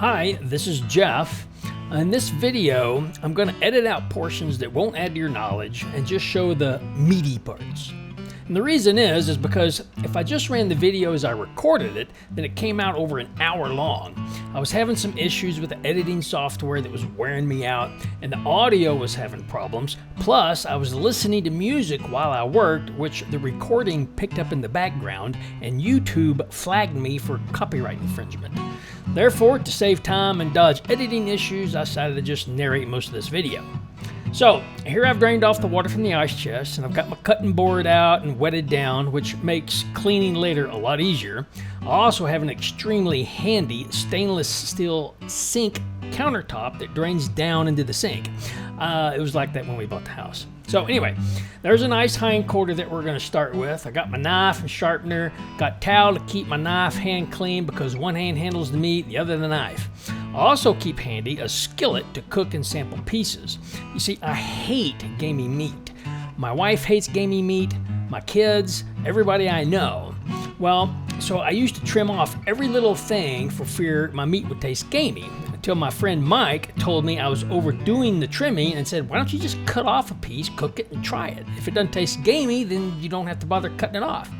Hi, this is Jeff. In this video, I'm going to edit out portions that won't add to your knowledge and just show the meaty parts. And the reason is because if I just ran the video as I recorded it, then it came out over an hour long. I was having some issues with the editing software that was wearing me out, and the audio was having problems. Plus, I was listening to music while I worked, which the recording picked up in the background, and YouTube flagged me for copyright infringement. Therefore, to save time and dodge editing issues, I decided to just narrate most of this video. So, here I've drained off the water from the ice chest, and I've got my cutting board out and wetted down, which makes cleaning later a lot easier. I also have an extremely handy stainless steel sink countertop that drains down into the sink. It was like that when we bought the house. So anyway, there's a nice hindquarter that we're going to start with. I got my knife and sharpener, got towel to keep my knife hand clean because one hand handles the meat, the other the knife. I also keep handy a skillet to cook and sample pieces. You see, I hate gamey meat. My wife hates gamey meat, my kids, everybody I know. Well, so I used to trim off every little thing for fear my meat would taste gamey. Until my friend Mike told me I was overdoing the trimming and said, why don't you just cut off a piece, cook it, and try it? If it doesn't taste gamey, then you don't have to bother cutting it off.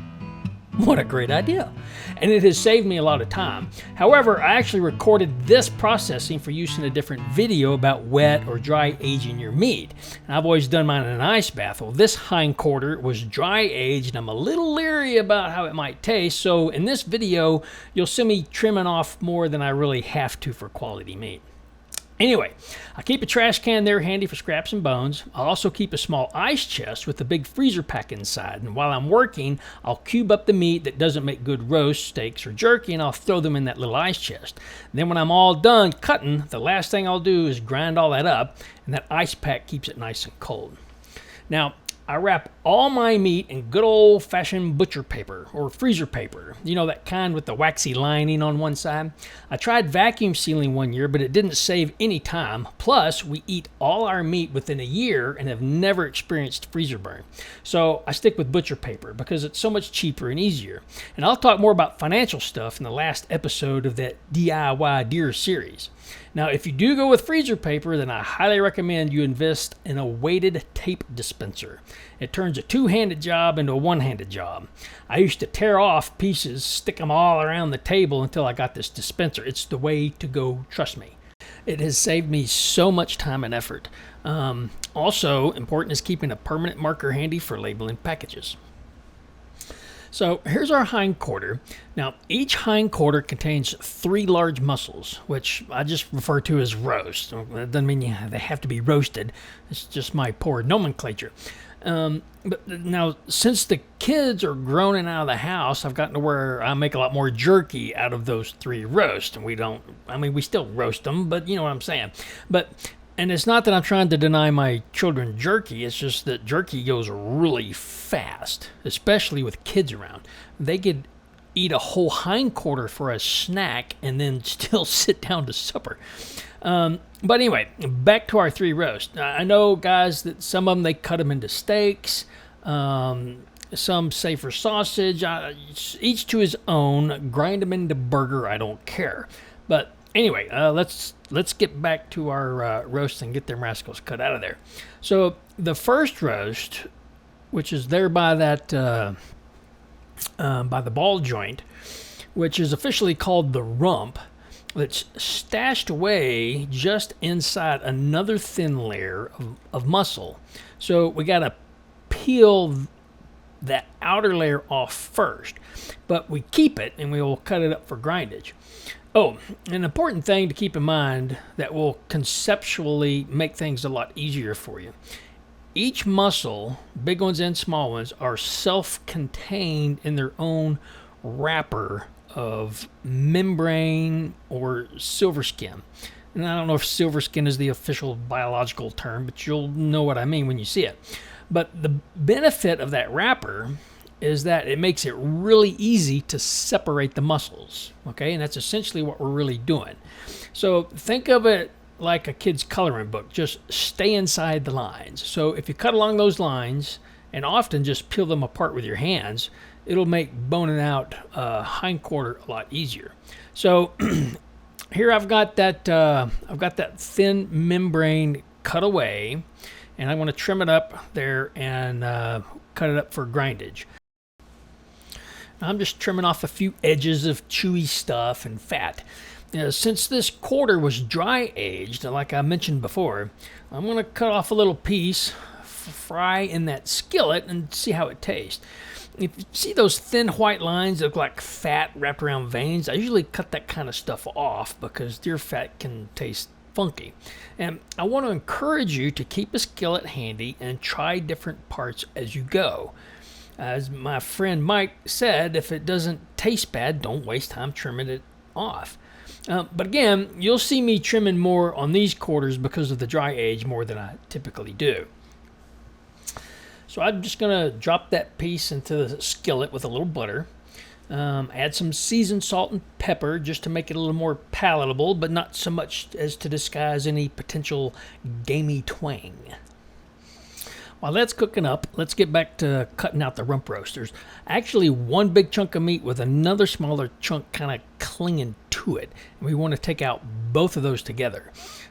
What a great idea. And it has saved me a lot of time. However, I actually recorded this processing for use in a different video about wet or dry aging your meat. And I've always done mine in an ice bath. Well, this hindquarter was dry aged, and I'm a little leery about how it might taste. So in this video, you'll see me trimming off more than I really have to for quality meat. Anyway, I keep a trash can there handy for scraps and bones. I'll also keep a small ice chest with a big freezer pack inside. And while I'm working, I'll cube up the meat that doesn't make good roast, steaks, or jerky, and I'll throw them in that little ice chest. And then when I'm all done cutting, the last thing I'll do is grind all that up, and that ice pack keeps it nice and cold. Now, I wrap all my meat in good old-fashioned butcher paper or freezer paper. You know, that kind with the waxy lining on one side. I tried vacuum sealing one year, but it didn't save any time. Plus, we eat all our meat within a year and have never experienced freezer burn. So I stick with butcher paper because it's so much cheaper and easier. And I'll talk more about financial stuff in the last episode of that DIY deer series. Now, if you do go with freezer paper, then I highly recommend you invest in a weighted tape dispenser. It turns a two-handed job into a one-handed job. I used to tear off pieces, stick them all around the table until I got this dispenser. It's the way to go, trust me. It has saved me so much time and effort. Also, important is keeping a permanent marker handy for labeling packages. So here's our hindquarter. Now, each hindquarter contains 3 large muscles, which I just refer to as roast. That doesn't mean they have to be roasted. It's just my poor nomenclature. But now, since the kids are grown and out of the house, I've gotten to where I make a lot more jerky out of those 3 roasts. And we still roast them, but you know what I'm saying. And it's not that I'm trying to deny my children jerky. It's just that jerky goes really fast, especially with kids around. They could eat a whole hindquarter for a snack and then still sit down to supper. But anyway, back to our 3 roasts. I know, guys, that some of them, they cut them into steaks. Some say for sausage. Each to his own. Grind them into burger. I don't care. But anyway, let's get back to our roast and get them rascals cut out of there. So the first roast, which is there by that by the ball joint, which is officially called the rump, it's stashed away just inside another thin layer of muscle. So we got to peel that outer layer off first, but we keep it and we will cut it up for grindage. Oh, an important thing to keep in mind that will conceptually make things a lot easier for you. Each muscle, big ones and small ones, are self-contained in their own wrapper of membrane or silver skin. And I don't know if silver skin is the official biological term, but you'll know what I mean when you see it. But the benefit of that wrapper is that it makes it really easy to separate the muscles, okay? And that's essentially what we're really doing. So think of it like a kid's coloring book. Just stay inside the lines. So if you cut along those lines and often just peel them apart with your hands, it'll make boning out hindquarter a lot easier. So here I've got that thin membrane cut away, and I'm going to trim it up there and cut it up for grindage. I'm just trimming off a few edges of chewy stuff and fat. Since this quarter was dry aged, like I mentioned before, I'm going to cut off a little piece, fry in that skillet, and see how it tastes. If you see those thin white lines that look like fat wrapped around veins, I usually cut that kind of stuff off because deer fat can taste funky. And I want to encourage you to keep a skillet handy and try different parts as you go. As my friend Mike said, if it doesn't taste bad, don't waste time trimming it off. But again, you'll see me trimming more on these quarters because of the dry age more than I typically do. So I'm just going to drop that piece into the skillet with a little butter. Add some seasoned salt and pepper just to make it a little more palatable, but not so much as to disguise any potential gamey twang. While that's cooking up, let's get back to cutting out the rump roasters. Actually, one big chunk of meat with another smaller chunk kind of clinging to it. And we want to take out both of those together.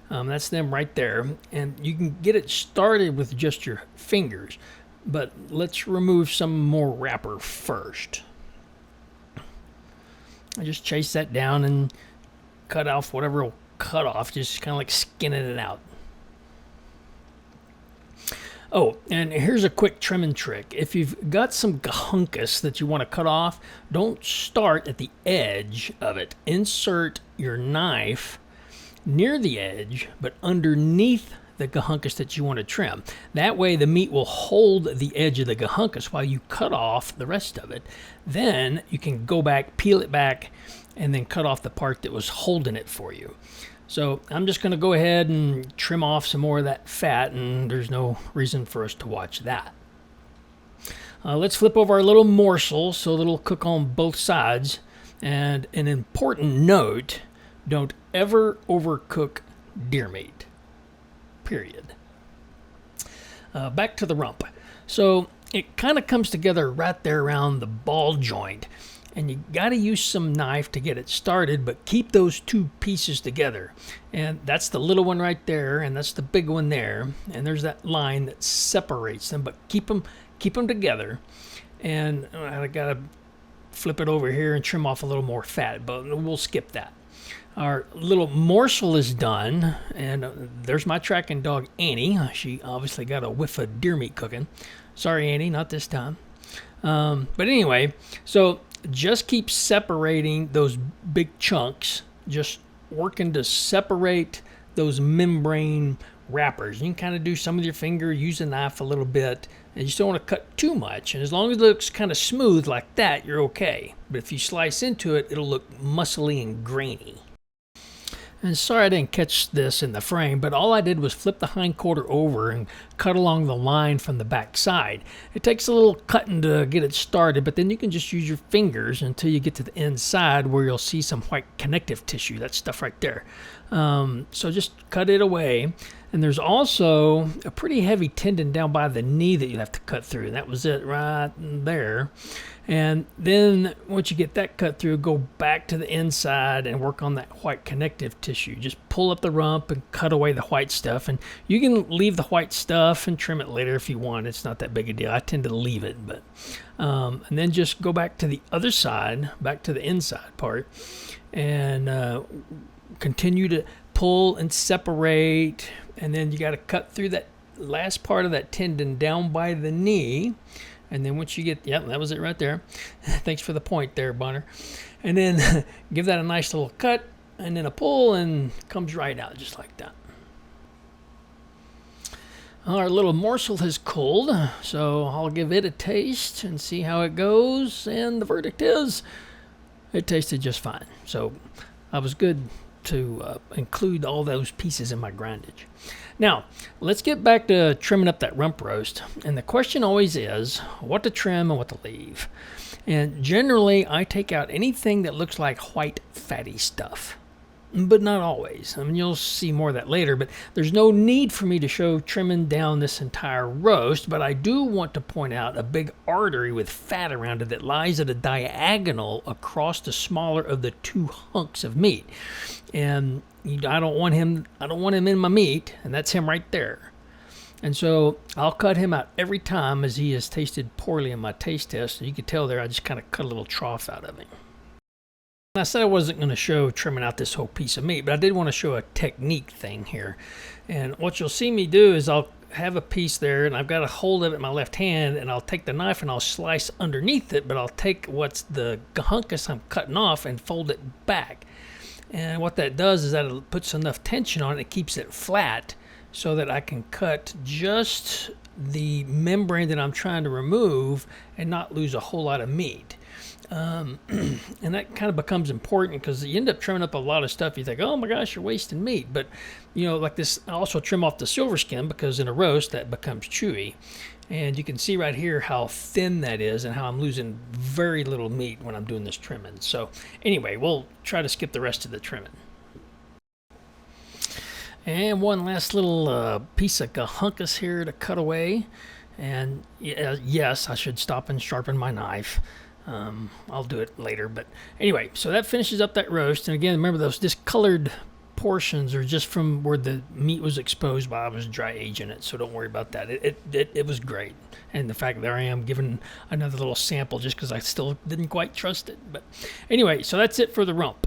That's them right there. And you can get it started with just your fingers. But let's remove some more wrapper first. I just chase that down and cut off whatever will cut off, just kind of like skinning it out. Oh, and here's a quick trimming trick. If you've got some gahunkus that you want to cut off, don't start at the edge of it. Insert your knife near the edge, but underneath the gahunkus that you want to trim. That way the meat will hold the edge of the gahunkus while you cut off the rest of it. Then you can go back, peel it back, and then cut off the part that was holding it for you. So I'm just going to go ahead and trim off some more of that fat, and there's no reason for us to watch that. Let's flip over our little morsel so that it'll cook on both sides. And an important note, don't ever overcook deer meat. Period. Back to the rump. So it kind of comes together right there around the ball joint. And you got to use some knife to get it started, but keep those two pieces together. And that's the little one right there, and that's the big one there. And there's that line that separates them, but keep them together. And I got to flip it over here and trim off a little more fat, but we'll skip that. Our little morsel is done, and there's my tracking dog, Annie. She obviously got a whiff of deer meat cooking. Sorry, Annie, not this time. But anyway, so just keep separating those big chunks, just working to separate those membrane wrappers. You can kind of do some with your finger, use a knife a little bit, and you just don't want to cut too much. And as long as it looks kind of smooth like that, you're okay. But if you slice into it, it'll look muscly and grainy. And sorry I didn't catch this in the frame, but all I did was flip the hindquarter over and cut along the line from the back side. It takes a little cutting to get it started, but then you can just use your fingers until you get to the inside where you'll see some white connective tissue, that stuff right there. So just cut it away. And there's also a pretty heavy tendon down by the knee that you have to cut through. And that was it right there. And then once you get that cut through, go back to the inside and work on that white connective tissue. Just pull up the rump and cut away the white stuff. And you can leave the white stuff and trim it later if you want. It's not that big a deal. I tend to leave it. But and then just go back to the other side, back to the inside part, and continue to pull and separate. And then you got to cut through that last part of that tendon down by the knee. And then once you get, yep, that was it right there. Thanks for the point there, Bonner. And then give that a nice little cut and then a pull, and comes right out just like that. Our little morsel has cooled, so I'll give it a taste and see how it goes. And the verdict is it tasted just fine. So I was good to include all those pieces in my grindage. Now, let's get back to trimming up that rump roast. And the question always is what to trim and what to leave. And generally, I take out anything that looks like white fatty stuff. but not always. I mean, you'll see more of that later, but there's no need for me to show trimming down this entire roast, but I do want to point out a big artery with fat around it that lies at a diagonal across the smaller of the two hunks of meat. And I don't want him in my meat, and that's him right there. And so I'll cut him out every time, as he has tasted poorly in my taste test. So you can tell there I just kind of cut a little trough out of him. I said I wasn't going to show trimming out this whole piece of meat, but I did want to show a technique thing here. And what you'll see me do is I'll have a piece there, and I've got a hold of it in my left hand, and I'll take the knife and I'll slice underneath it, but I'll take what's the hunkus I'm cutting off and fold it back. And what that does is that it puts enough tension on it, it keeps it flat, so that I can cut just the membrane that I'm trying to remove and not lose a whole lot of meat. And that kind of becomes important because you end up trimming up a lot of stuff. You think, oh my gosh, you're wasting meat. But, you know, like this, I also trim off the silver skin because in a roast that becomes chewy. And you can see right here how thin that is and how I'm losing very little meat when I'm doing this trimming. So anyway, we'll try to skip the rest of the trimming. And one last little piece of hunkus here to cut away. And yes, I should stop and sharpen my knife. I'll do it later. But anyway, so that finishes up that roast. And again, remember those discolored portions are just from where the meat was exposed while I was dry aging it. So don't worry about that. It was great. And the fact there I am giving another little sample just because I still didn't quite trust it. But anyway, so that's it for the rump.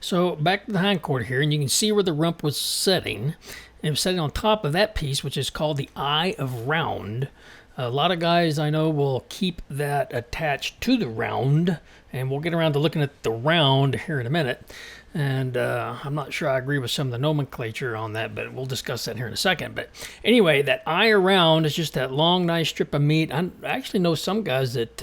So back to the hindquarter here, and you can see where the rump was setting. It was setting on top of that piece, which is called the eye of round. A lot of guys I know will keep that attached to the round, and we'll get around to looking at the round here in a minute. And I'm not sure I agree with some of the nomenclature on that, but we'll discuss that here in a second. But anyway, that eye around is just that long, nice strip of meat. I actually know some guys that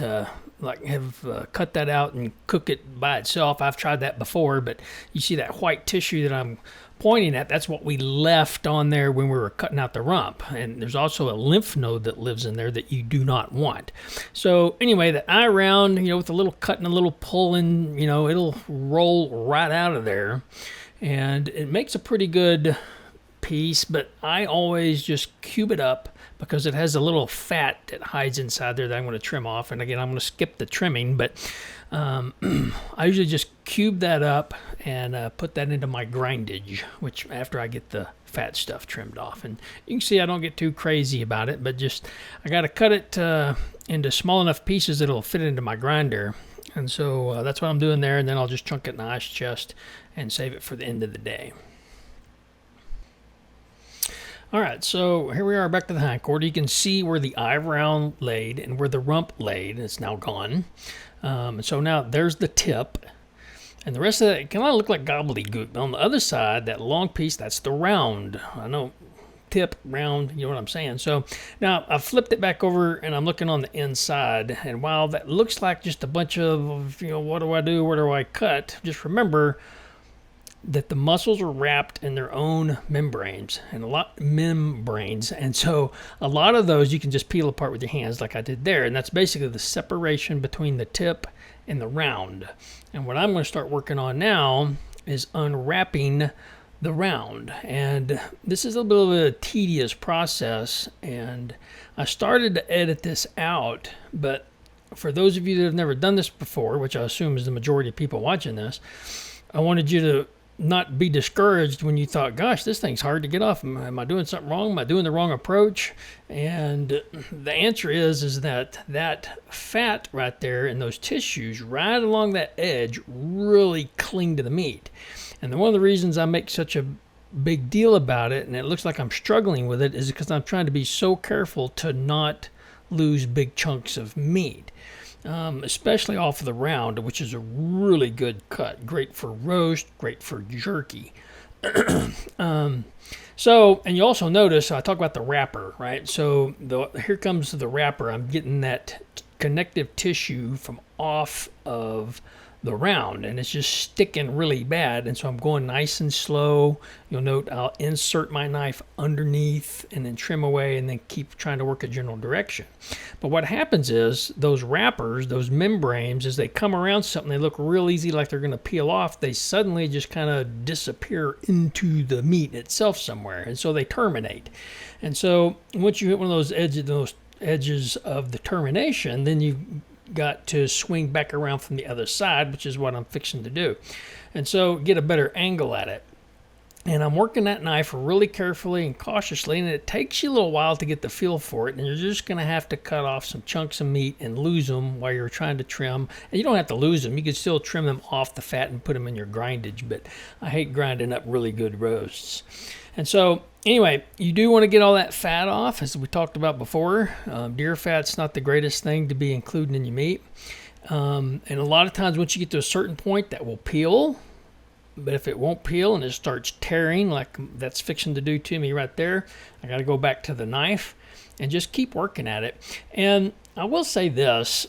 have cut that out and cook it by itself. I've tried that before, but you see that white tissue that I'm pointing at, that's what we left on there when we were cutting out the rump. And there's also a lymph node that lives in there that you do not want. So anyway, the eye round, you know, with a little cut and a little pulling, you know, it'll roll right out of there. And it makes a pretty good piece, but I always just cube it up because it has a little fat that hides inside there that I'm going to trim off. And again, I'm going to skip the trimming, but I usually just cube that up and put that into my grindage, which after I get the fat stuff trimmed off. And you can see I don't get too crazy about it, but just I got to cut it into small enough pieces that it'll fit into my grinder. And so that's what I'm doing there, and then I'll just chunk it in the ice chest and save it for the end of the day. All right, so here we are back to the hindquarter. You can see where the eye round laid and where the rump laid. It's now gone. So now there's the tip. And the rest of that kind of look like gobbledygook. On the other side, that long piece, that's the round. I know, tip, round, you know what I'm saying. So now I've flipped it back over and I'm looking on the inside. And while that looks like just a bunch of, you know, what do I do? Where do I cut? Just remember that the muscles are wrapped in their own membranes, and so a lot of those you can just peel apart with your hands like I did there, and that's basically the separation between the tip and the round. And what I'm going to start working on now is unwrapping the round, and this is a little bit of a tedious process, and I started to edit this out, but for those of you that have never done this before, which I assume is the majority of people watching this, I wanted you to not be discouraged when you thought, gosh, this thing's hard to get off. Am I doing something wrong? Am I doing the wrong approach? And the answer is that fat right there and those tissues right along that edge really cling to the meat. And one of the reasons I make such a big deal about it, and it looks like I'm struggling with it, is because I'm trying to be so careful to not lose big chunks of meat. Especially off of the round, which is a really good cut. Great for roast, great for jerky. So, and you also notice, I talk about the wrapper, right? So here comes the wrapper. I'm getting that connective tissue from off of the round, and it's just sticking really bad. And so I'm going nice and slow. You'll note I'll insert my knife underneath and then trim away and then keep trying to work a general direction. But what happens is those wrappers, those membranes, as they come around something, they look real easy like they're going to peel off. They suddenly just kind of disappear into the meat itself somewhere, and so they terminate. And so once you hit one of those edges of the termination, then you got to swing back around from the other side, which is what I'm fixing to do. And so get a better angle at it. And I'm working that knife really carefully and cautiously, and it takes you a little while to get the feel for it, and you're just going to have to cut off some chunks of meat and lose them while you're trying to trim. And you don't have to lose them. You can still trim them off the fat and put them in your grindage, but I hate grinding up really good roasts. And so anyway, you do want to get all that fat off, as we talked about before. Deer fat's not the greatest thing to be including in your meat. And a lot of times once you get to a certain point, that will peel. But if it won't peel and it starts tearing, like that's fixing to do to me right there, I got to go back to the knife and just keep working at it. And I will say this,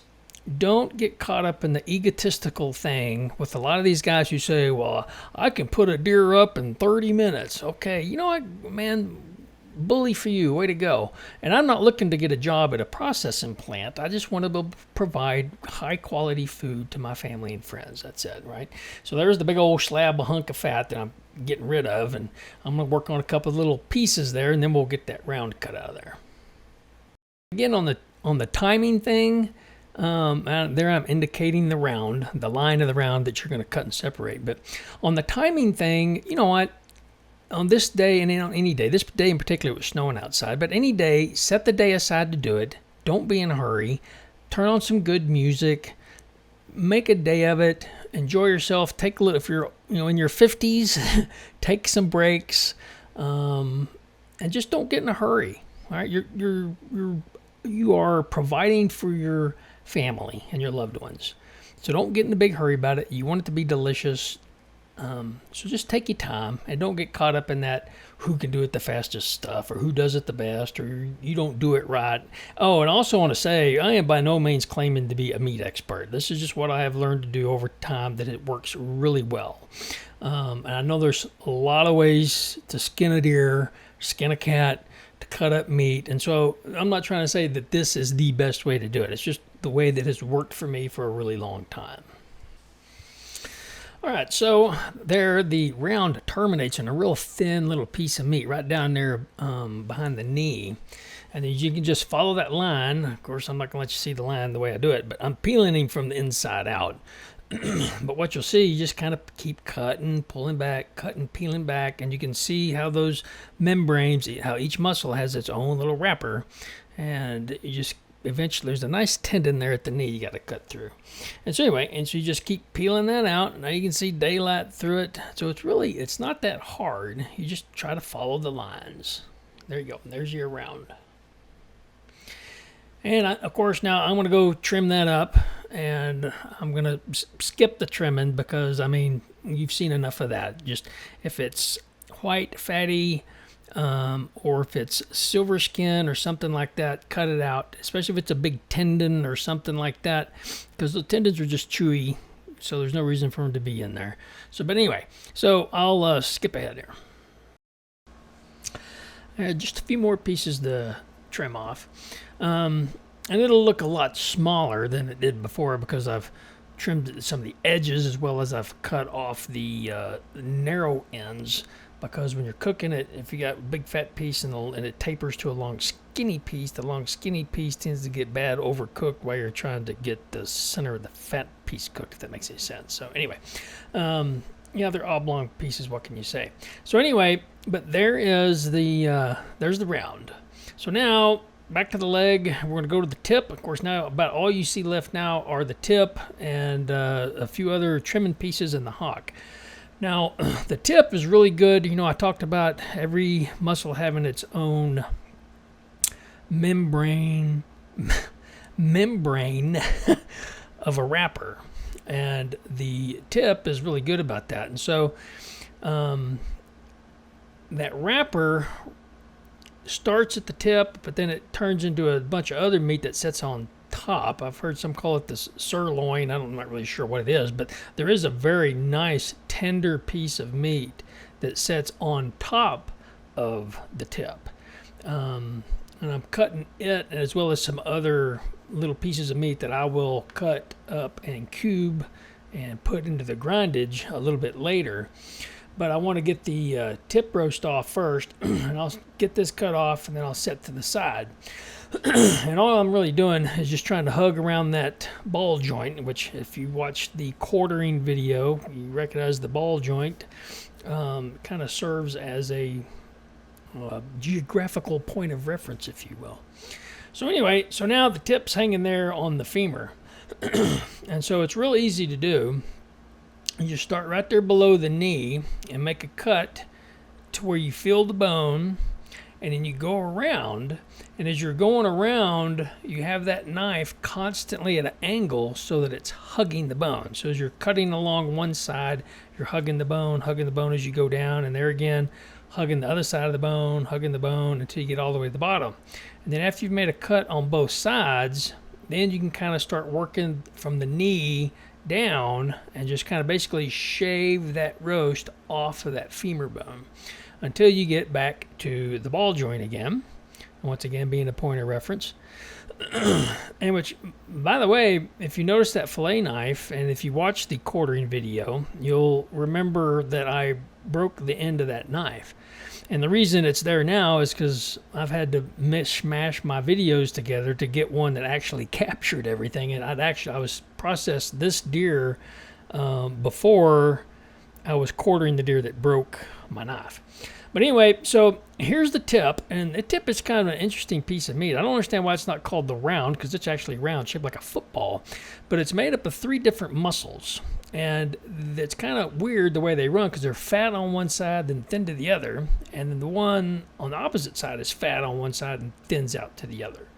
don't get caught up in the egotistical thing with a lot of these guys who say, well, I can put a deer up in 30 minutes. Okay, you know what, man, bully for you, way to go. And I'm not looking to get a job at a processing plant. I just want to provide high quality food to my family and friends. That's it, right? So there's the big old slab of hunk of fat that I'm getting rid of, and I'm going to work on a couple of little pieces there, and then we'll get that round cut out of there. Again, on the timing thing, there I'm indicating the round, the line of the round that you're going to cut and separate. But on the timing thing, you know what? On this day, and on any day, this day in particular, it was snowing outside, but any day, set the day aside to do it. Don't be in a hurry. Turn on some good music. Make a day of it. Enjoy yourself. Take a little, if you're in your 50s, take some breaks, and just don't get in a hurry. All right, you are providing for your family and your loved ones, so don't get in a big hurry about it. You want it to be delicious. So just take your time and don't get caught up in that who can do it the fastest stuff or who does it the best or you don't do it right. Oh, and I also want to say I am by no means claiming to be a meat expert. This is just what I have learned to do over time, that it works really well. And I know there's a lot of ways to skin a deer, skin a cat, to cut up meat. And so I'm not trying to say that this is the best way to do it. It's just the way that has worked for me for a really long time. All right, so there the round terminates in a real thin little piece of meat right down there behind the knee. And then you can just follow that line. Of course, I'm not going to let you see the line the way I do it, but I'm peeling him from the inside out. But what you'll see, you just kind of keep cutting, pulling back, cutting, peeling back, and you can see how those membranes, how each muscle has its own little wrapper. And you just eventually, there's a nice tendon there at the knee you got to cut through. And so anyway, and so you just keep peeling that out. Now you can see daylight through it. So it's not that hard. You just try to follow the lines. There you go. There's your round. And of course, now I'm going to go trim that up, and I'm going to skip the trimming because, I mean, you've seen enough of that. Just if it's white, fatty, or if it's silver skin or something like that, cut it out, especially if it's a big tendon or something like that, because the tendons are just chewy, so there's no reason for them to be in there. So, but anyway, so I'll skip ahead here. Just a few more pieces to trim off. And it'll look a lot smaller than it did before because I've trimmed some of the edges as well as I've cut off the narrow ends. Because when you're cooking it, if you got a big fat piece and it tapers to a long skinny piece, the long skinny piece tends to get bad overcooked while you're trying to get the center of the fat piece cooked, if that makes any sense. So anyway, yeah, they're oblong pieces. What can you say? So anyway, but there's the round. So now back to the leg. We're going to go to the tip. Of course, now about all you see left now are the tip and a few other trimming pieces in the hock. Now, the tip is really good. You know, I talked about every muscle having its own membrane of a wrapper. And the tip is really good about that. And so that wrapper starts at the tip, but then it turns into a bunch of other meat that sits on top. I've heard some call it the sirloin. I'm not really sure what it is, but there is a very nice tender piece of meat that sits on top of the tip. And I'm cutting it as well as some other little pieces of meat that I will cut up and cube and put into the grindage a little bit later. But I want to get the tip roast off first, and I'll get this cut off, and then I'll set to the side. And all I'm really doing is just trying to hug around that ball joint, which if you watch the quartering video, you recognize the ball joint kind of serves as a geographical point of reference, if you will. So anyway, so now the tip's hanging there on the femur. And so it's real easy to do. You just start right there below the knee and make a cut to where you feel the bone, and then you go around, and as you're going around, you have that knife constantly at an angle so that it's hugging the bone. So as you're cutting along one side, you're hugging the bone as you go down, and there again, hugging the other side of the bone, hugging the bone until you get all the way to the bottom. And then after you've made a cut on both sides, then you can kind of start working from the knee down and just kind of basically shave that roast off of that femur bone until you get back to the ball joint again. Once again, being a point of reference. And which, by the way, if you notice that fillet knife, and if you watch the quartering video, you'll remember that I broke the end of that knife. And the reason it's there now is because I've had to mishmash my videos together to get one that actually captured everything. And I was processed this deer before I was quartering the deer that broke my knife. But anyway, so here's the tip, and the tip is kind of an interesting piece of meat. I don't understand why it's not called the round, because it's actually round, shaped like a football. But it's made up of 3 different muscles. And it's kind of weird the way they run, because they're fat on one side and thin to the other. And then the one on the opposite side is fat on one side and thins out to the other.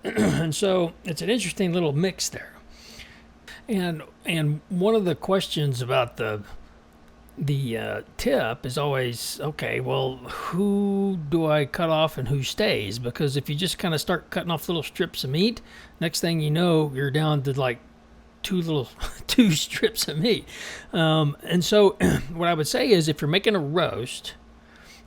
And so it's an interesting little mix there. And one of the questions about the tip is always, okay, well, who do I cut off and who stays? Because if you just kind of start cutting off little strips of meat, next thing you know, you're down to like two strips of meat. And so what I would say is, if you're making a roast,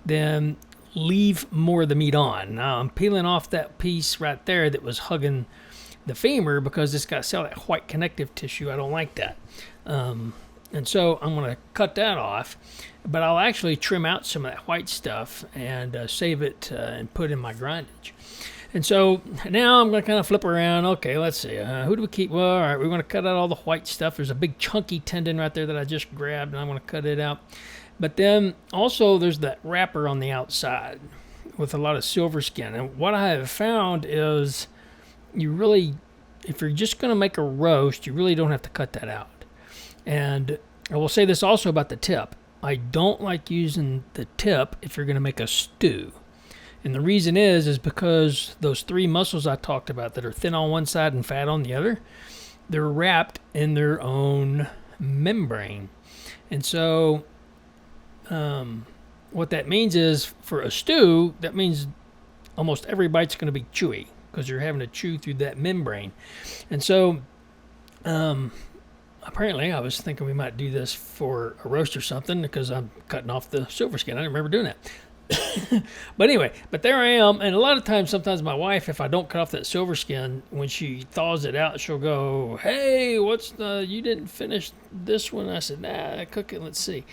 then leave more of the meat on. Now I'm peeling off that piece right there that was hugging the femur because it's got that white connective tissue. I don't like that. And so I'm going to cut that off, but I'll actually trim out some of that white stuff and save it and put in my grindage. And so now I'm going to kind of flip around. Okay, let's see. Who do we keep? Well, all right, we're going to cut out all the white stuff. There's a big chunky tendon right there that I just grabbed, and I'm going to cut it out. But then also there's that wrapper on the outside with a lot of silver skin. And what I have found is if you're just going to make a roast, you really don't have to cut that out. And I will say this also about the tip. I don't like using the tip if you're going to make a stew. And the reason is because those 3 muscles I talked about that are thin on one side and fat on the other, they're wrapped in their own membrane. And so what that means is, for a stew, that means almost every bite's going to be chewy because you're having to chew through that membrane. And so apparently I was thinking we might do this for a roast or something because I'm cutting off the silver skin. I didn't remember doing that. But anyway, there I am. And a lot of times, sometimes my wife, if I don't cut off that silver skin, when she thaws it out, she'll go, "Hey, you didn't finish this one." I said, "Nah, cook it, let's see."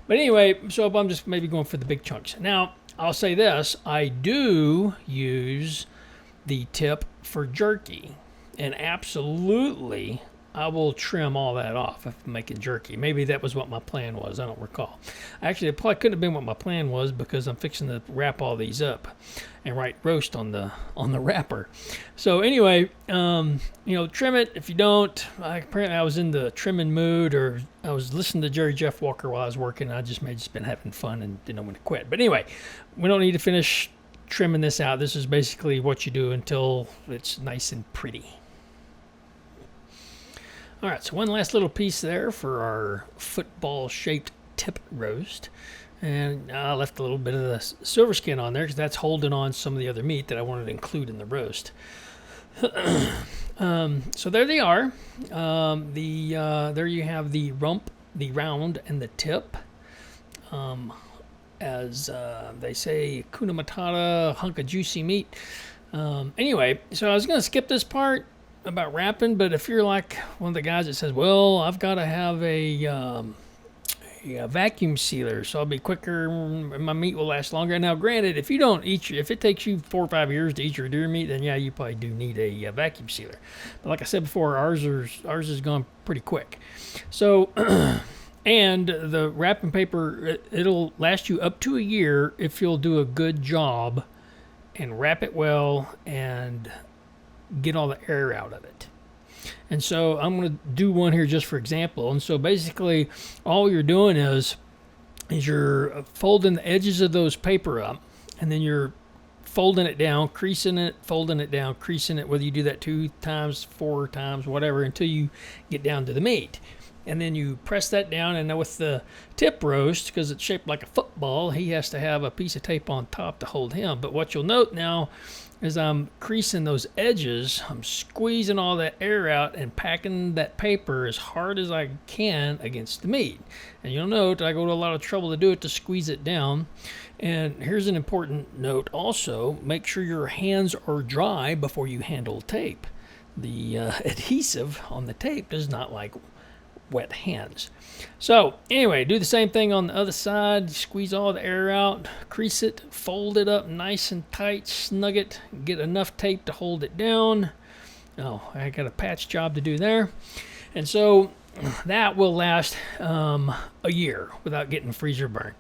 But anyway, so I'm just maybe going for the big chunks. Now, I'll say this, I do use the tip for jerky, and absolutely I will trim all that off if I'm making jerky. Maybe that was what my plan was. I don't recall. Actually, it probably couldn't have been what my plan was, because I'm fixing to wrap all these up and write roast on the wrapper. So anyway, trim it. If you don't, apparently I was in the trimming mood, or I was listening to Jerry Jeff Walker while I was working. I just been having fun and didn't know when to quit. But anyway, we don't need to finish trimming this out. This is basically what you do until it's nice and pretty. All right, so one last little piece there for our football-shaped tip roast. And I left a little bit of the silver skin on there because that's holding on some of the other meat that I wanted to include in the roast. So there they are. There you have the rump, the round, and the tip. As they say, Kuna Matata, hunk of juicy meat. Anyway, so I was going to skip this part about wrapping, but if you're like one of the guys that says, well, I've got to have a vacuum sealer, so I'll be quicker and my meat will last longer. Now, granted, if it takes you 4 or 5 years to eat your deer meat, then yeah, you probably do need a vacuum sealer. But like I said before, ours is gone pretty quick. So, and the wrapping paper, it'll last you up to a year if you'll do a good job and wrap it well and get all the air out of it. And so I'm going to do one here just for example. And so basically all you're doing is you're folding the edges of those paper up, and then you're folding it down, creasing it, folding it down, creasing it, whether you do that 2 times, 4 times, whatever, until you get down to the meat. And then you press that down, and now with the tip roast, because it's shaped like a football, he has to have a piece of tape on top to hold him. But what you'll note now is I'm creasing those edges, I'm squeezing all that air out and packing that paper as hard as I can against the meat. And you'll note I go to a lot of trouble to do it, to squeeze it down. And here's an important note also: make sure your hands are dry before you handle tape. The adhesive on the tape does not like wet hands. So anyway, do the same thing on the other side. Squeeze all the air out, crease it, fold it up nice and tight, snug it, get enough tape to hold it down. Oh, I got a patch job to do there. And so that will last a year without getting freezer burn.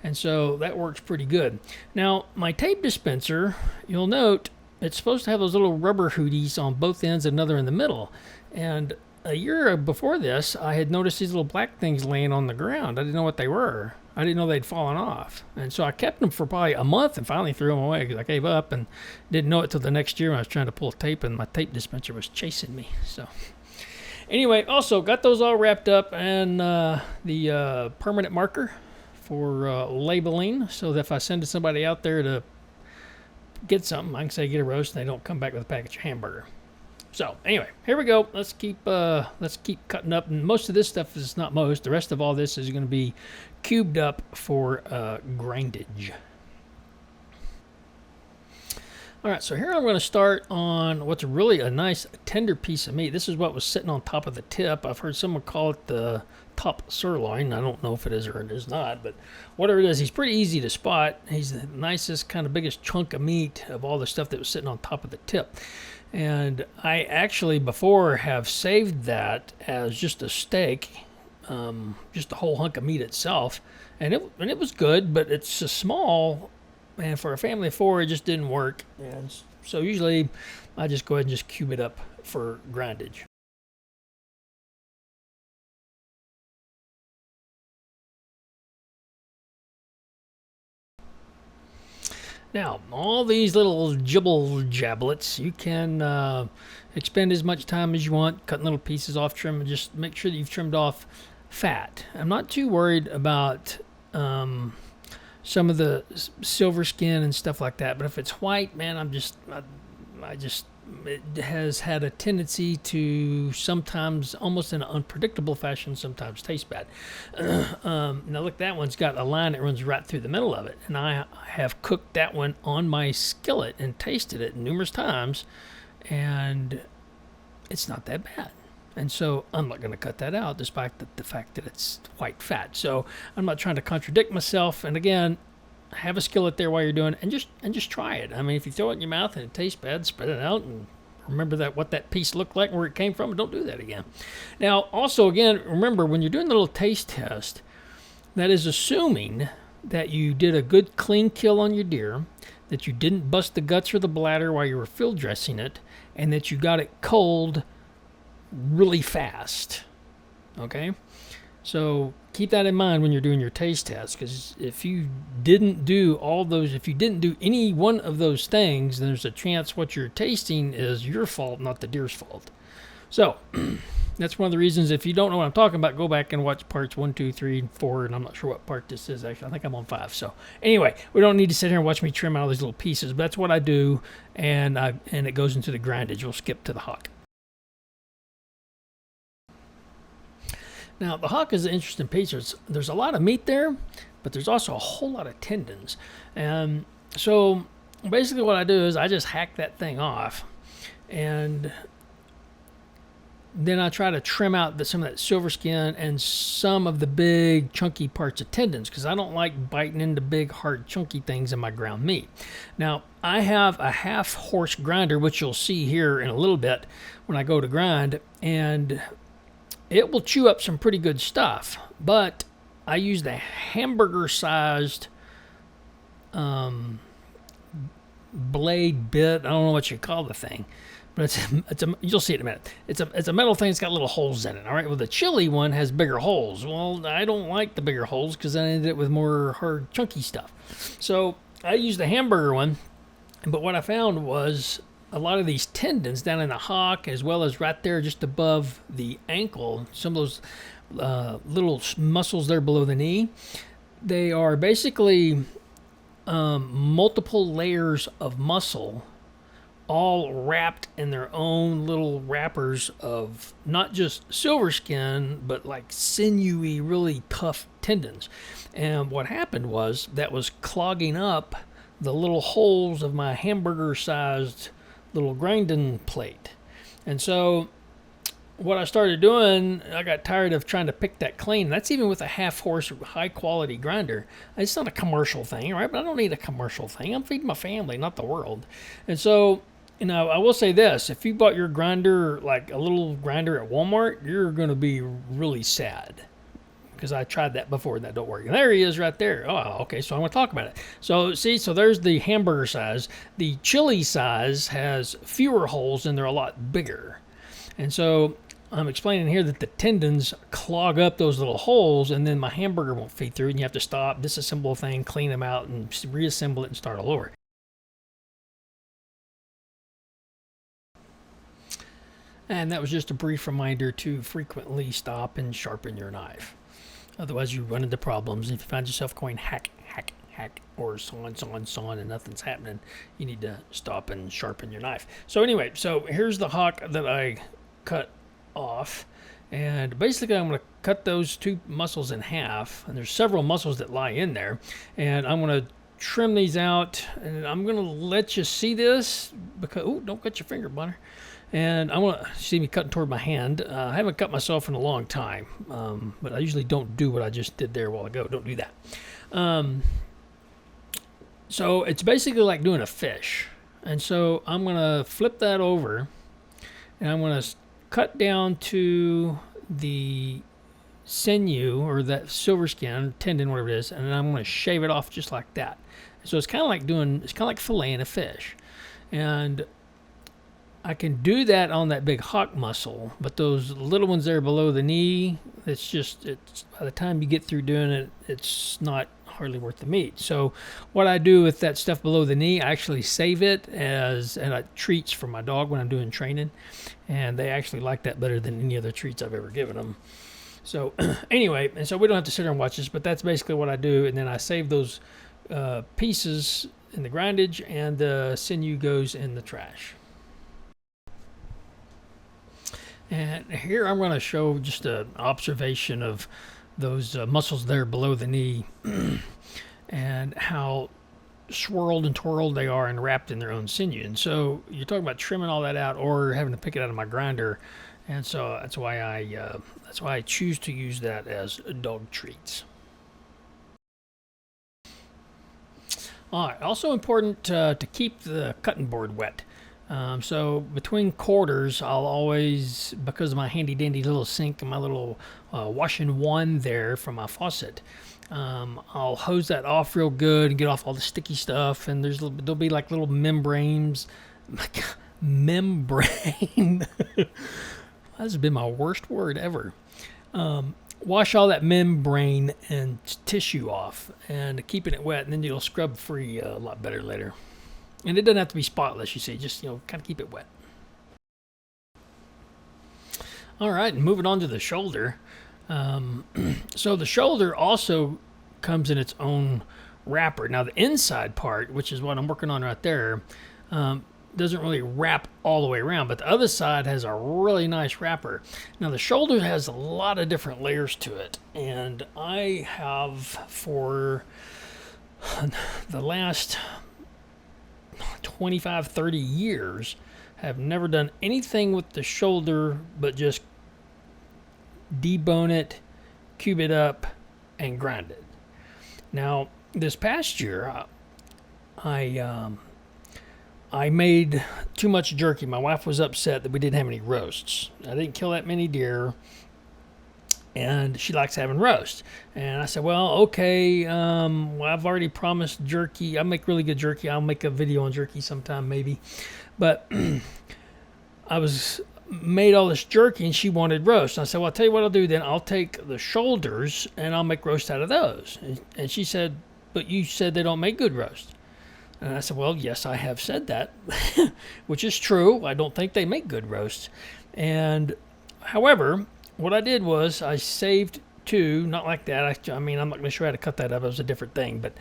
And so that works pretty good. Now, my tape dispenser, you'll note it's supposed to have those little rubber hooties on both ends and another in the middle. And a year before this, I had noticed these little black things laying on the ground. I didn't know what they were. I didn't know they'd fallen off. And so I kept them for probably a month and finally threw them away because I gave up and didn't know it till the next year when I was trying to pull tape and my tape dispenser was chasing me. So anyway, also got those all wrapped up, and the permanent marker for labeling, so that if I send somebody out there to get something, I can say get a roast and they don't come back with a package of hamburger. So anyway, here we go. Let's keep cutting up. And most of this stuff is not most. The rest of all this is going to be cubed up for grindage. All right, so here I'm going to start on what's really a nice tender piece of meat. This is what was sitting on top of the tip. I've heard someone call it the top sirloin. I don't know if it is or it is not, but whatever it is, he's pretty easy to spot. He's the nicest, kind of biggest chunk of meat of all the stuff that was sitting on top of the tip. And I actually before have saved that as just a steak, just a whole hunk of meat itself, and it was good, but it's a small, and for a family of 4, it just didn't work. And so usually I just go ahead and just cube it up for grindage. Now, all these little jibble jablets, you can expend as much time as you want, cutting little pieces off, trim, and just make sure that you've trimmed off fat. I'm not too worried about some of the silver skin and stuff like that, but if it's white, man, it has had a tendency to sometimes, almost in an unpredictable fashion, sometimes taste bad. Now look, that one's got a line that runs right through the middle of it, and I have cooked that one on my skillet and tasted it numerous times, and it's not that bad. And so I'm not going to cut that out, despite the fact that it's white fat. So I'm not trying to contradict myself. And again, have a skillet there while you're doing it, and just try it. I mean, if you throw it in your mouth and it tastes bad, spit it out and remember what that piece looked like and where it came from, and don't do that again. Now, also, again, remember when you're doing the little taste test, that is assuming that you did a good clean kill on your deer, that you didn't bust the guts or the bladder while you were field dressing it, and that you got it cold really fast. Okay? So keep that in mind when you're doing your taste test, because if you didn't do any one of those things, then there's a chance what you're tasting is your fault, not the deer's fault. So that's one of the reasons, if you don't know what I'm talking about, go back and watch parts 1, 2, 3, and 4, and I'm not sure what part this is actually. I think I'm on 5. So anyway, we don't need to sit here and watch me trim out all these little pieces, but that's what I do, and it goes into the grindage. We'll skip to the hock. Now, the hock is an interesting piece. There's a lot of meat there, but there's also a whole lot of tendons. And so basically what I do is I just hack that thing off, and then I try to trim out some of that silver skin and some of the big chunky parts of tendons, because I don't like biting into big hard chunky things in my ground meat. Now, I have a half horse grinder, which you'll see here in a little bit when I go to grind, and it will chew up some pretty good stuff, but I use the hamburger sized blade bit. I don't know what you call the thing, but you'll see it in a minute. It's a metal thing. It's got little holes in it. All right. Well, the chili one has bigger holes. Well, I don't like the bigger holes because I ended up with more hard, chunky stuff. So I used the hamburger one, but what I found was a lot of these tendons down in the hock, as well as right there just above the ankle, some of those little muscles there below the knee, they are basically multiple layers of muscle, all wrapped in their own little wrappers of not just silver skin, but like sinewy, really tough tendons. And what happened was that was clogging up the little holes of my hamburger-sized little grinding plate. And so what I started doing, I got tired of trying to pick that clean. That's even with a half horse high quality grinder. It's not a commercial thing, right? But I don't need a commercial thing. I'm feeding my family, not the world. And so, you know, I will say this: if you bought your grinder, like a little grinder at Walmart, you're going to be really sad, because I tried that before and that don't work. And there he is right there. Oh, okay, so I want to talk about it. So see, so there's the hamburger size. The chili size has fewer holes and they're a lot bigger. And so I'm explaining here that the tendons clog up those little holes, and then my hamburger won't feed through, and you have to stop, disassemble the thing, clean them out, and reassemble it and start all over. And that was just a brief reminder to frequently stop and sharpen your knife. Otherwise, you run into problems. If you find yourself going hack, hack, hack, or sawn, and nothing's happening, you need to stop and sharpen your knife. So anyway, so here's the hock that I cut off. And basically, I'm going to cut those two muscles in half. And there's several muscles that lie in there. And I'm going to trim these out. And I'm going to let you see this, because, oh, don't cut your finger, Bonner. And I want to see me cutting toward my hand. I haven't cut myself in a long time, but I usually don't do what I just did there a while ago. Don't do that. So it's basically like doing a fish. And so I'm going to flip that over, and I'm going to cut down to the sinew, or that silver skin, tendon, whatever it is, and then I'm going to shave it off just like that. So it's kind of like filleting a fish. And I can do that on that big hock muscle, but those little ones there below the knee, it's by the time you get through doing it, it's not hardly worth the meat. So what I do with that stuff below the knee, I actually save it as treats for my dog when I'm doing training, and they actually like that better than any other treats I've ever given them. So anyway, and so we don't have to sit there and watch this, but that's basically what I do, and then I save those pieces in the grindage, and the sinew goes in the trash. And here I'm going to show just an observation of those muscles there below the knee and how swirled and twirled they are and wrapped in their own sinew. And so you're talking about trimming all that out or having to pick it out of my grinder. And so that's why I choose to use that as dog treats. All right, also important to keep the cutting board wet. So between quarters, I'll always, because of my handy dandy little sink and my little washing wand there from my faucet, I'll hose that off real good and get off all the sticky stuff. And there'll be like little membranes. Membrane. This has been my worst word ever. Wash all that membrane and tissue off and keeping it wet, and then you'll scrub free a lot better later. And it doesn't have to be spotless, you see, just, kind of keep it wet. All right, and moving on to the shoulder. So the shoulder also comes in its own wrapper. Now the inside part, which is what I'm working on right there, doesn't really wrap all the way around, but the other side has a really nice wrapper. Now the shoulder has a lot of different layers to it, and I have for the last 25, 30 years have never done anything with the shoulder but just debone it, cube it up, and grind it. Now this past year I made too much jerky. My wife was upset that we didn't have any roasts. I didn't kill that many deer, and she likes having roast. And I said, well, okay, well, I've already promised jerky. I make really good jerky. I'll make a video on jerky sometime maybe. But I made all this jerky, and she wanted roast. And I said, well, I'll tell you what I'll do then. I'll take the shoulders, and I'll make roast out of those. And she said, but you said they don't make good roast. And I said, well, yes, I have said that, which is true. I don't think they make good roasts. And however, what I did was I saved two, not like that. I mean, I'm not going to show you how to cut that up. It was a different thing. But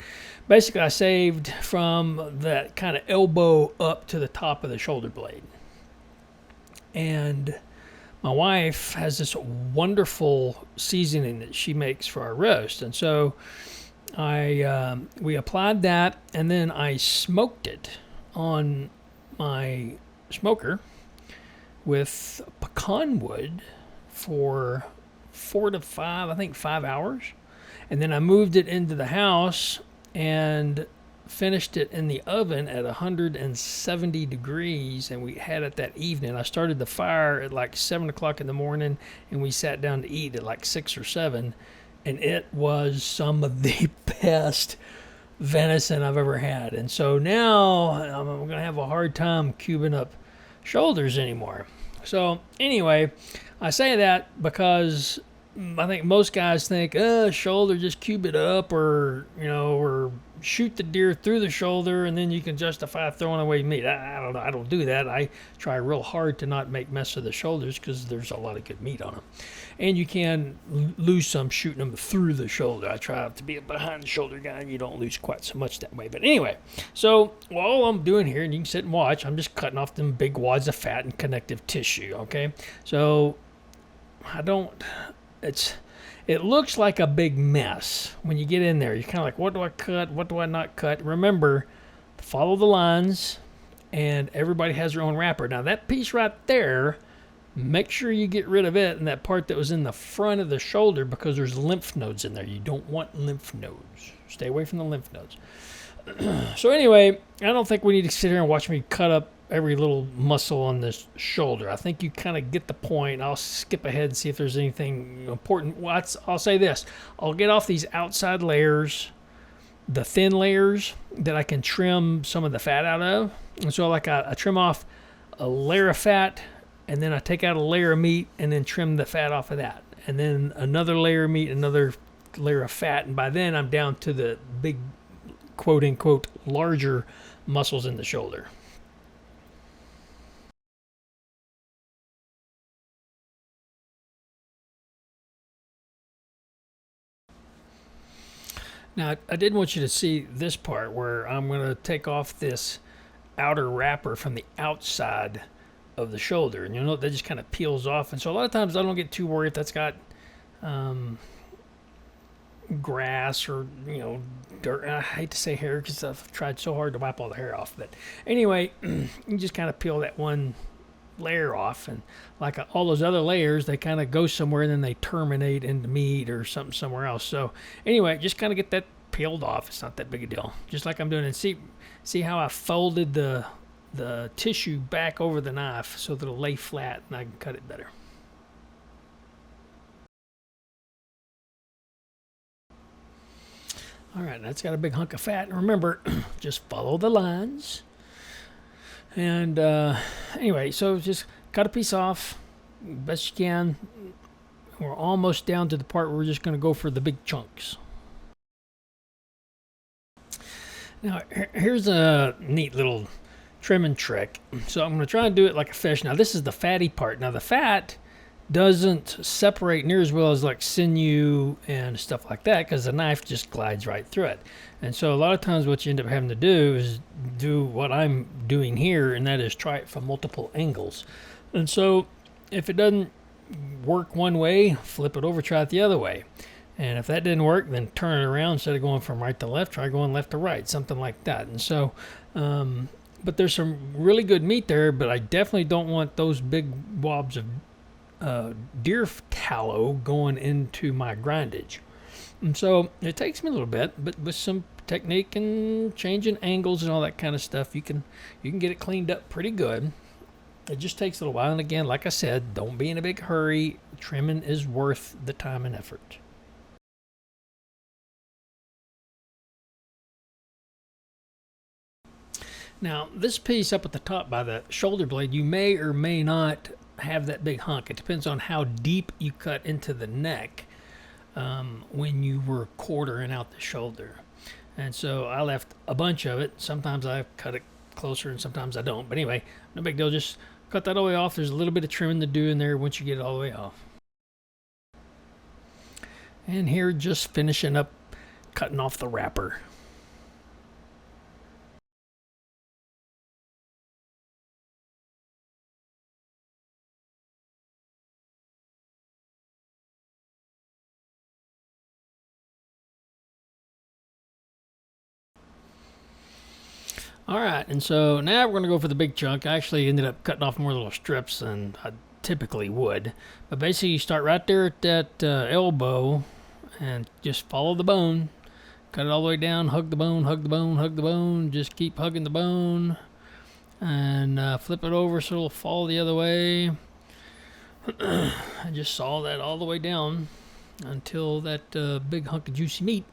basically, I saved from that kind of elbow up to the top of the shoulder blade. And my wife has this wonderful seasoning that she makes for our roast. And so we applied that, and then I smoked it on my smoker with pecan wood for 4 to 5, I think 5 hours. And then I moved it into the house and finished it in the oven at 170 degrees, and we had it that evening. I started the fire at like 7 o'clock in the morning, and we sat down to eat at like 6 or 7. And it was some of the best venison I've ever had. And so now I'm going to have a hard time cubing up shoulders anymore. So anyway, I say that because I think most guys think, shoulder, just cube it up, or shoot the deer through the shoulder, and then you can justify throwing away meat. I don't know. I don't do that. I try real hard to not make mess of the shoulders because there's a lot of good meat on them. And you can lose some shooting them through the shoulder. I try to be a behind the shoulder guy, and you don't lose quite so much that way. But anyway, so all I'm doing here, and you can sit and watch, I'm just cutting off them big wads of fat and connective tissue, okay? So it looks like a big mess when you get in there. You're kind of like, what do I cut? What do I not cut? Remember, follow the lines, and everybody has their own wrapper. Now, that piece right there, make sure you get rid of it and that part that was in the front of the shoulder, because there's lymph nodes in there. You don't want lymph nodes. Stay away from the lymph nodes. So anyway, I don't think we need to sit here and watch me cut up every little muscle on this shoulder. I think you kind of get the point. I'll skip ahead and see if there's anything important. Well, I'll say this. I'll get off these outside layers, the thin layers that I can trim some of the fat out of. And so like I trim off a layer of fat, and then I take out a layer of meat and then trim the fat off of that. And then another layer of meat, another layer of fat. And by then I'm down to the big, quote unquote, larger muscles in the shoulder. Now, I did want you to see this part where I'm going to take off this outer wrapper from the outside of the shoulder. And you'll note that just kind of peels off. And so a lot of times I don't get too worried if that's got grass or, dirt. I hate to say hair because I've tried so hard to wipe all the hair off. But anyway, you just kind of peel that one layer off, and like all those other layers, they kind of go somewhere and then they terminate into meat or something somewhere else. So anyway, just kind of get that peeled off. It's not that big a deal, just like I'm doing. And see how I folded the tissue back over the knife so that it'll lay flat and I can cut it better. All right, that's got a big hunk of fat, and remember, just follow the lines. And anyway, so just cut a piece off best you can. We're almost down to the part where we're just going to go for the big chunks. Now, here's a neat little trimming trick. So I'm going to try and do it like a fish. Now, this is the fatty part. Now, the fat doesn't separate near as well as like sinew and stuff like that, because the knife just glides right through it. And so a lot of times what you end up having to do is do what I'm doing here, and that is try it from multiple angles. And so if it doesn't work one way, flip it over, try it the other way. And if that didn't work, then turn it around. Instead of going from right to left, try going left to right, something like that. And so but there's some really good meat there, but I definitely don't want those big wobs of deer tallow going into my grindage. And so it takes me a little bit, but with some technique and changing angles and all that kind of stuff, you can get it cleaned up pretty good. It just takes a little while. And again, like I said, don't be in a big hurry. Trimming is worth the time and effort. Now, this piece up at the top by the shoulder blade, you may or may not have that big hunk. It depends on how deep you cut into the neck when you were quartering out the shoulder. And so I left a bunch of it. Sometimes I cut it closer and sometimes I don't. But anyway, no big deal. Just cut that all the way off. There's a little bit of trimming to do in there once you get it all the way off. And here, just finishing up cutting off the wrapper. All right, and so now we're going to go for the big chunk. I actually ended up cutting off more little strips than I typically would. But basically, you start right there at that elbow and just follow the bone. Cut it all the way down, hug the bone, hug the bone, hug the bone. Just keep hugging the bone. And flip it over so it'll fall the other way. I just saw that all the way down until that big hunk of juicy meat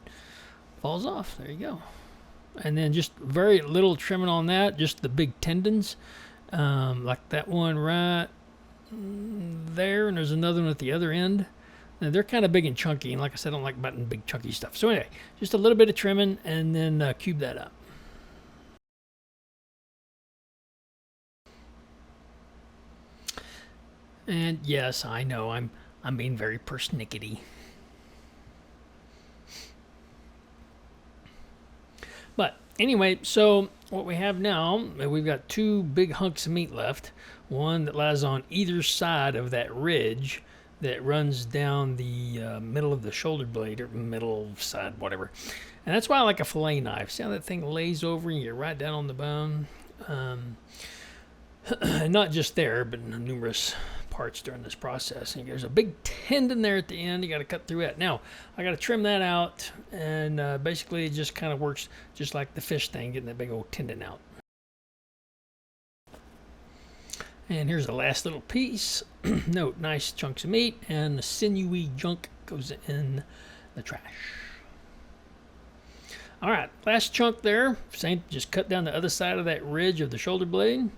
falls off. There you go. And then just very little trimming on that, just the big tendons, like that one right there, and there's another one at the other end. And they're kind of big and chunky, and like I said, I don't like button big chunky stuff. So anyway, just a little bit of trimming, and then cube that up. And yes, I know I'm being very persnickety. But anyway, so what we have now, we've got two big hunks of meat left. One that lies on either side of that ridge that runs down the middle of the shoulder blade, or middle side, whatever. And that's why I like a fillet knife. See how that thing lays over and you get right down on the bone? Not just there, but numerous parts during this process. And there's a big tendon there at the end. You got to cut through it. Now I got to trim that out, and basically it just kind of works just like the fish thing, getting that big old tendon out. And here's the last little piece. Note, nice chunks of meat, and the sinewy junk goes in the trash. All right, last chunk there. Same, just cut down the other side of that ridge of the shoulder blade,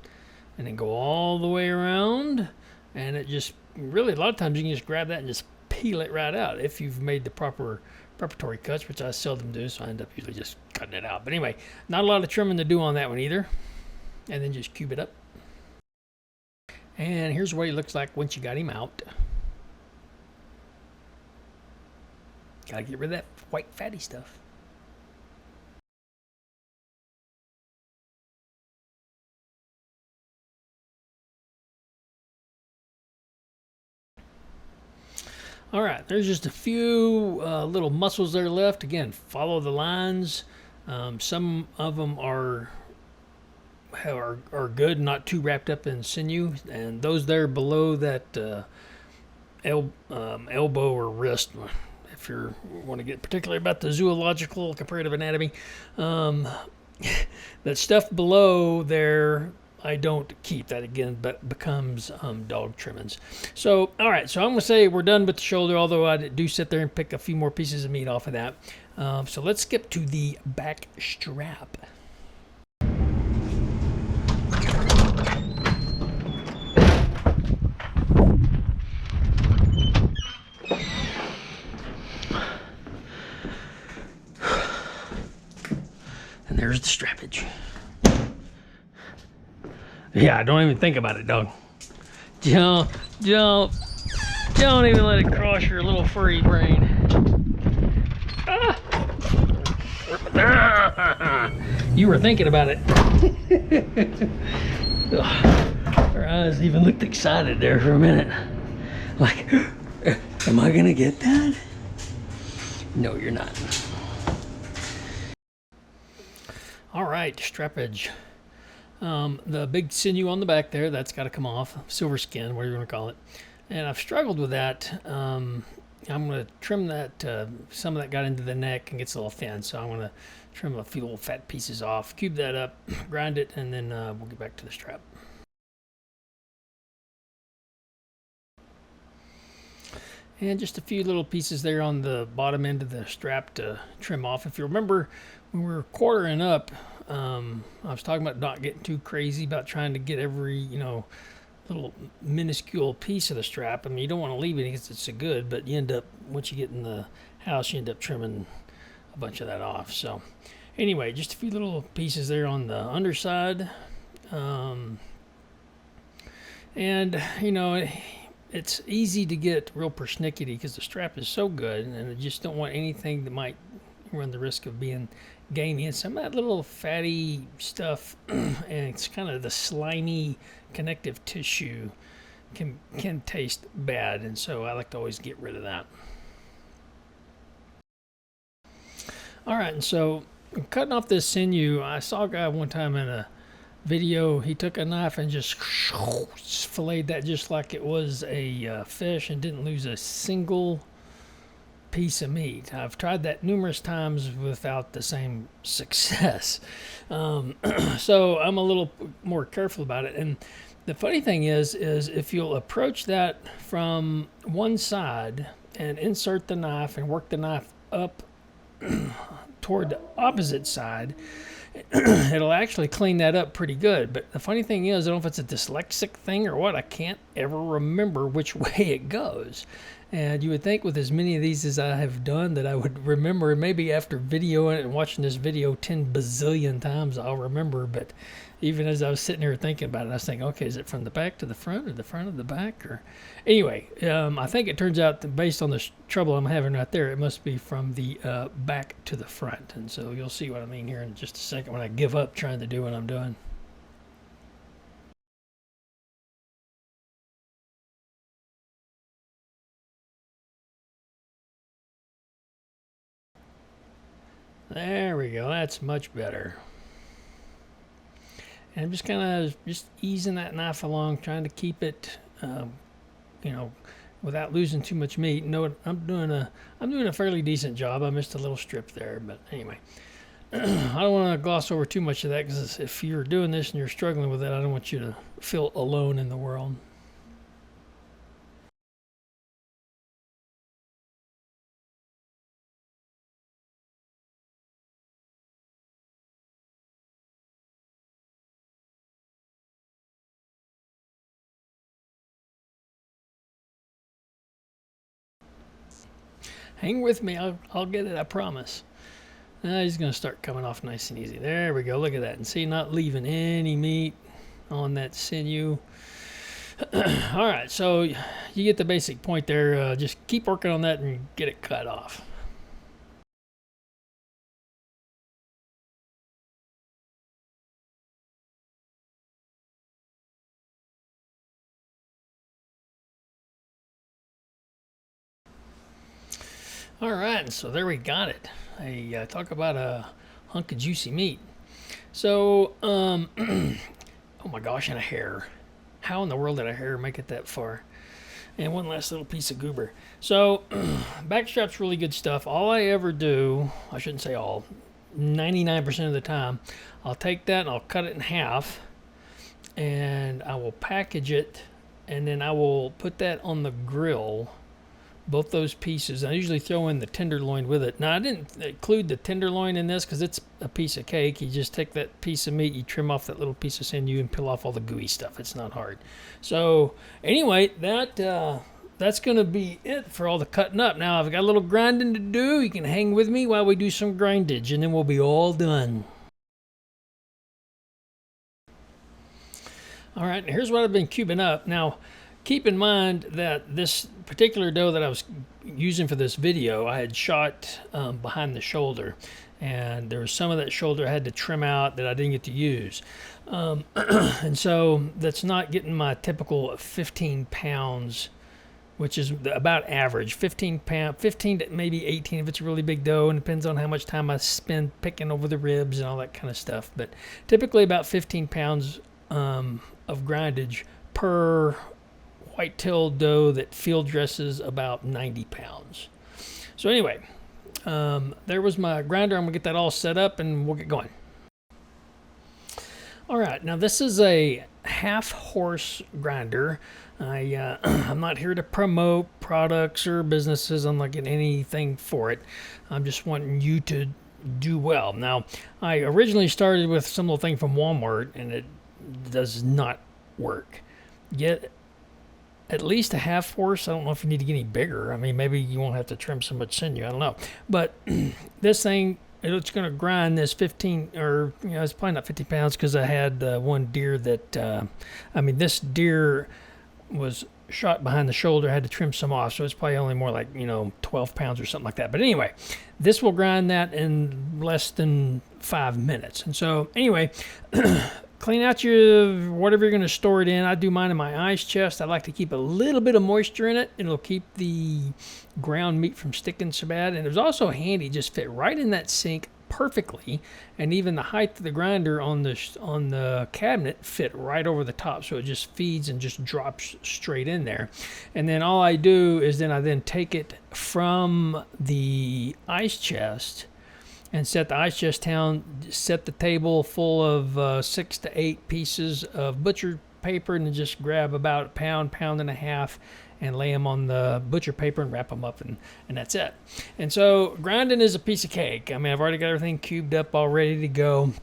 and then go all the way around. And it just really, a lot of times you can just grab that and just peel it right out if you've made the proper preparatory cuts, which I seldom do, so I end up usually just cutting it out. But anyway, not a lot of trimming to do on that one either. And then just cube it up. And here's what he looks like once you got him out. Gotta get rid of that white fatty stuff. All right, there's just a few little muscles there left. Again, follow the lines. Some of them are good, not too wrapped up in sinew, and those there below that elbow or wrist, if you want to get particularly about the zoological comparative anatomy, that stuff below there I don't keep. That again but becomes dog trimmings. So all right, so I'm gonna say we're done with the shoulder, although I do sit there and pick a few more pieces of meat off of that. So let's skip to the back strap. And there's the strappage. Yeah, don't even think about it, dog. Jump, jump. Don't even let it cross your little furry brain. Ah. You were thinking about it. Her eyes even looked excited there for a minute. Like, am I gonna get that? No, you're not. All right, strap edge. The big sinew on the back there, that's got to come off. Silver skin, whatever you want to call it. And I've struggled with that. I'm going to trim that. Some of that got into the neck and gets a little thin, so I'm going to trim a few little fat pieces off, cube that up, grind it, and then we'll get back to the strap. And just a few little pieces there on the bottom end of the strap to trim off. If you remember, when we were quartering up, I was talking about not getting too crazy about trying to get every, little minuscule piece of the strap. I mean, you don't want to leave it because it's so good, but you end up, once you get in the house, you end up trimming a bunch of that off. So anyway, just a few little pieces there on the underside. It's easy to get real persnickety because the strap is so good, and I just don't want anything that might run the risk of being gamey. And some of that little fatty stuff, and it's kind of the slimy connective tissue can taste bad, and so I like to always get rid of that. All right, and so cutting off this sinew, I saw a guy one time in a video, he took a knife and just filleted that just like it was a fish and didn't lose a single piece of meat. I've tried that numerous times without the same success. So I'm a little more careful about it. And the funny thing is if you'll approach that from one side and insert the knife and work the knife up toward the opposite side, it'll actually clean that up pretty good. But the funny thing is, I don't know if it's a dyslexic thing or what, I can't ever remember which way it goes. And you would think with as many of these as I have done that I would remember, and maybe after videoing it and watching this video 10 bazillion times I'll remember. But even as I was sitting here thinking about it, I was thinking, okay, is it from the back to the front or the front of the back? Or anyway, I think it turns out that based on the trouble I'm having right there, it must be from the back to the front. And so you'll see what I mean here in just a second when I give up trying to do what I'm doing. There we go, that's much better. And I'm just kind of just easing that knife along, trying to keep it, without losing too much meat. No, I'm doing a fairly decent job. I missed a little strip there, but anyway, I don't want to gloss over too much of that because if you're doing this and you're struggling with it, I don't want you to feel alone in the world. Hang with me, I'll get it, I promise. Now he's going to start coming off nice and easy. There we go, look at that. And see, not leaving any meat on that sinew. All right, so you get the basic point there. Just keep working on that and get it cut off. All right, so there we got it. Talk about a hunk of juicy meat. So, oh my gosh, and a hair. How in the world did a hair make it that far? And one last little piece of goober. So, backstrap's really good stuff. All I ever do, I shouldn't say all, 99% of the time, I'll take that and I'll cut it in half, and I will package it, and then I will put that on the grill. Both those pieces. I usually throw in the tenderloin with it. Now, I didn't include the tenderloin in this because it's a piece of cake. You just take that piece of meat, you trim off that little piece of sinew and peel off all the gooey stuff. It's not hard. So anyway, that's going to be it for all the cutting up. Now, I've got a little grinding to do. You can hang with me while we do some grindage, and then we'll be all done. All right, here's what I've been cubing up. Now, keep in mind that this particular dough that I was using for this video, I had shot behind the shoulder, and there was some of that shoulder I had to trim out that I didn't get to use. And so that's not getting my typical 15 pounds, which is about average. 15 to maybe 18 if it's a really big dough, and depends on how much time I spend picking over the ribs and all that kind of stuff. But typically about 15 pounds of grindage per white-tail dough that field dresses about 90 pounds. So anyway, there was my grinder. I'm gonna get that all set up and we'll get going. All right, now this is a half-horse grinder. I'm not here to promote products or businesses. I'm not getting anything for it. I'm just wanting you to do well. Now, I originally started with some little thing from Walmart, and it does not work. Get at least a half horse. I don't know if you need to get any bigger. I mean, maybe you won't have to trim so much sinew. I don't know. But this thing, it's going to grind this 15, or, you know, it's probably not 50 pounds because I had one deer that, this deer was shot behind the shoulder. I had to trim some off, so it's probably only more like, 12 pounds or something like that. But anyway, this will grind that in less than 5 minutes. And so anyway, clean out your whatever you're going to store it in. I do mine in my ice chest. I like to keep a little bit of moisture in it. It'll keep the ground meat from sticking so bad. And it was also handy, just fit right in that sink perfectly, and even the height of the grinder on the cabinet fit right over the top, so it just feeds and just drops straight in there. And then all I do is I take it from the ice chest and set the ice chest down, set the table full of 6 to 8 pieces of butcher paper, and then just grab about a pound and a half and lay them on the butcher paper and wrap them up, and that's it. And so grinding is a piece of cake. I mean, I've already got everything cubed up all ready to go,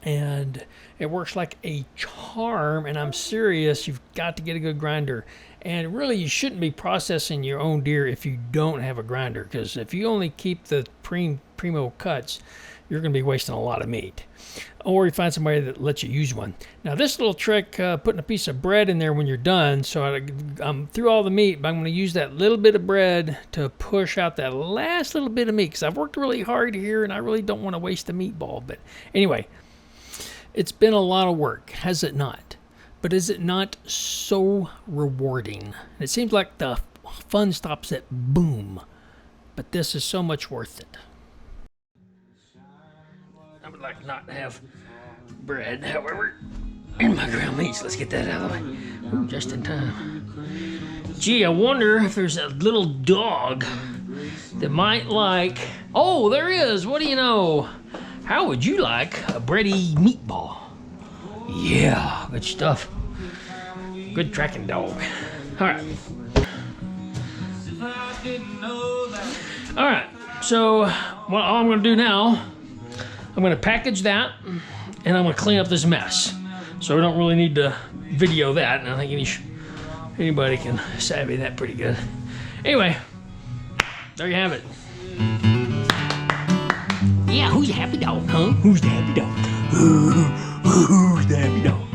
and it works like a charm. And I'm serious, you've got to get a good grinder. And really, you shouldn't be processing your own deer if you don't have a grinder, because if you only keep the primo cuts, you're going to be wasting a lot of meat. Or you find somebody that lets you use one. Now, this little trick, putting a piece of bread in there when you're done, so I'm through all the meat, but I'm going to use that little bit of bread to push out that last little bit of meat, because I've worked really hard here, and I really don't want to waste a meatball. But anyway, it's been a lot of work, has it not? But is it not so rewarding? It seems like the fun stops at boom, but this is so much worth it. I would like not to have bread, however, in my ground meats. Let's get that out of the way. Ooh, just in time. Gee, I wonder if there's a little dog that might like... Oh, there is! What do you know? How would you like a bready meatball? Yeah, good stuff. Good tracking dog. All right. All right, so what all I'm gonna do now, I'm going to package that, and I'm going to clean up this mess. So we don't really need to video that, and I think anybody can savvy that pretty good. Anyway, there you have it. Yeah, who's the happy dog, huh? Who's the happy dog? Who's the happy dog?